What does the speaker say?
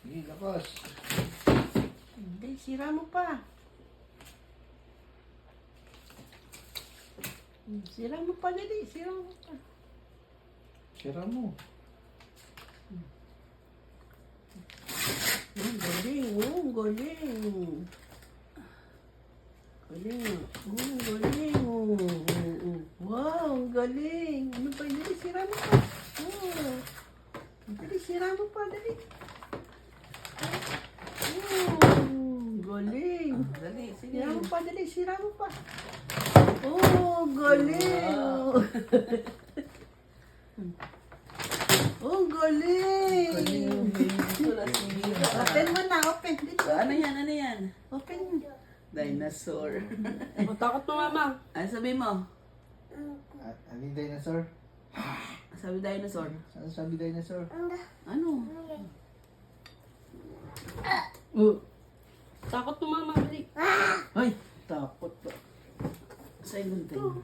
Sige, lakas. Hindi, sira mo pa. Sira mo pa, dali. Sira mo pa. Sira mo. Galing. Galing. Galing. Galing. Wow, ang galing. Ano pa, dali. Sira mo pa. Dali, sira mo pa, dali. Galing. Dali, sige. Sira mo pa, dali. Sira mo pa. Galing. Galing. Galing. Tulas ni Open mo na, open. Dito. Ano yan? Ano yan? Open mo. Dinosaur. Takot mo, mama. Ano sabi mo? Ano yung dinosaur? Sabi dinosaur. Ano sabi dinosaur? Ano? Takot mo, mama. Dali. Ay, takot pa. Sa ilong tayo.